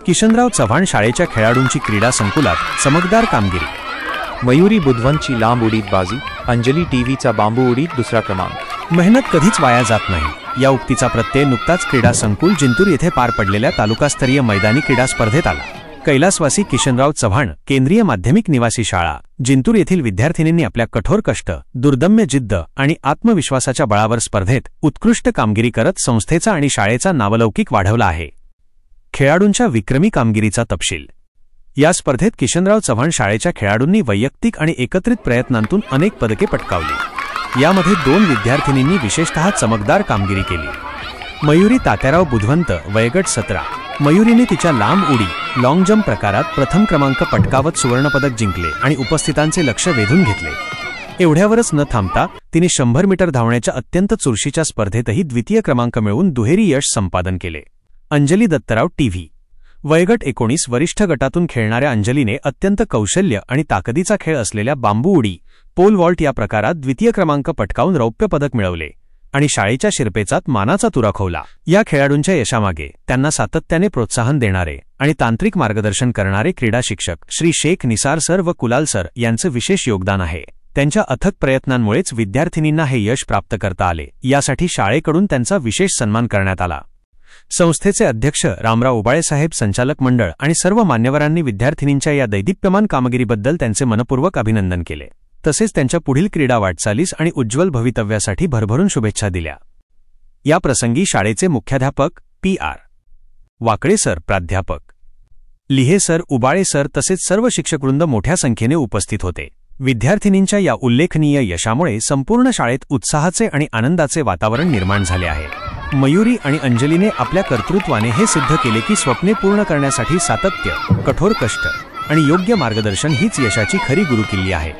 किशनराव चव्हाण शाळेच्या खेळाडूंची क्रीडा संकुलात चमकदार कामगिरी। मयुरी बुधवंतची लांब उडीत बाजी, अंजली टीव्हीचा बांबू उडीत दुसरा क्रमांक। मेहनत कधीच वाया जात नाही या उक्तीचा प्रत्यय नुकताच क्रीडा संकुल जिंतूर येथे पार पडलेल्या तालुकास्तरीय मैदानी क्रीडा स्पर्धेत आला। कैलासवासी किशनराव चव्हाण केंद्रीय माध्यमिक निवासी शाळा जिंतूर येथील विद्यार्थिनींनी आपल्या कठोर कष्ट, दुर्दम्य जिद्द आणि आत्मविश्वासाच्या बळावर स्पर्धेत उत्कृष्ट कामगिरी करत संस्थेचा आणि शाळेचा नावलौकिक वाढवला आहे। खेळाडूंच्या विक्रमी कामगिरीचा तपशील। या स्पर्धेत किशनराव चव्हाण शाळेच्या खेळाडूंनी वैयक्तिक आणि एकत्रित प्रयत्नांतून अनेक पदके पटकावली। यामध्ये 2 विद्यार्थिनींनी विशेषतः चमकदार कामगिरी केली। मयुरी तात्याराव बुधवंत वयगट 17। मयुरीने तिच्या लांब उडी लॉंग जंप प्रकारात प्रथम क्रमांक पटकावत सुवर्णपदक जिंकले आणि उपस्थितांचे लक्ष वेधून घेतले। एवढ्यावरच न थांबता तिने 100 मीटर धावण्याच्या अत्यंत चुरशीच्या स्पर्धेतही द्वितीय क्रमांक मिळवून दुहेरी यश संपादन केले। अंजली दत्तराव टीव्ही वयगट 19 वरिष्ठ गटातून खेळणाऱ्या अंजलीने अत्यंत कौशल्य आणि ताकदीचा खेळ असलेल्या बांबू उडी पोल वॉल्ट या प्रकारात द्वितीय क्रमांक पटकावून रौप्य पदक मिळवले आणि शाळेच्या शिरपेचात मानाचा तुरा खोवला। या खेळाडूंच्या यशामागे त्यांना सातत्याने प्रोत्साहन देणारे आणि तांत्रिक मार्गदर्शन करणारे क्रीडा शिक्षक श्री शेख निसार सर व कुलाल सर यांचे विशेष योगदान आहे। त्यांच्या अथक प्रयत्नांमुळेच विद्यार्थिनींना हे यश प्राप्त करता आले। यासाठी शाळेकडून त्यांचा विशेष सन्मान करण्यात आला। संस्थेचे अध्यक्ष रामराव उबाळेसाहेब, संचालक मंडळ आणि सर्व मान्यवरांनी विद्यार्थिनींच्या या दैदिप्यमान कामगिरीबद्दल त्यांचे मनपूर्वक अभिनंदन केले। तसेच त्यांच्या पुढील क्रीडा वाटचालीस आणि उज्ज्वल भवितव्यासाठी भरभरून शुभेच्छा दिल्या। या प्रसंगी शाळेचे मुख्याध्यापक पी.आर. वाकळे सर, प्राध्यापक लिहे सर, उबाळे सर तसेच सर्व शिक्षकवृंद मोठ्या संख्येने उपस्थित होते। विद्यार्थिनींच्या या उल्लेखनीय यशामुळे संपूर्ण शाळेत उत्साहाचे आणि आनंदाचे वातावरण निर्माण झाले आहे। मयुरी आणि अंजलीने आपल्या कर्तृत्वाने हे सिद्ध केले की स्वप्ने पूर्ण करण्यासाठी सातत्य, कठोर कष्ट आणि योग्य मार्गदर्शन हीच यशाची खरी गुरुकिल्ली आहे।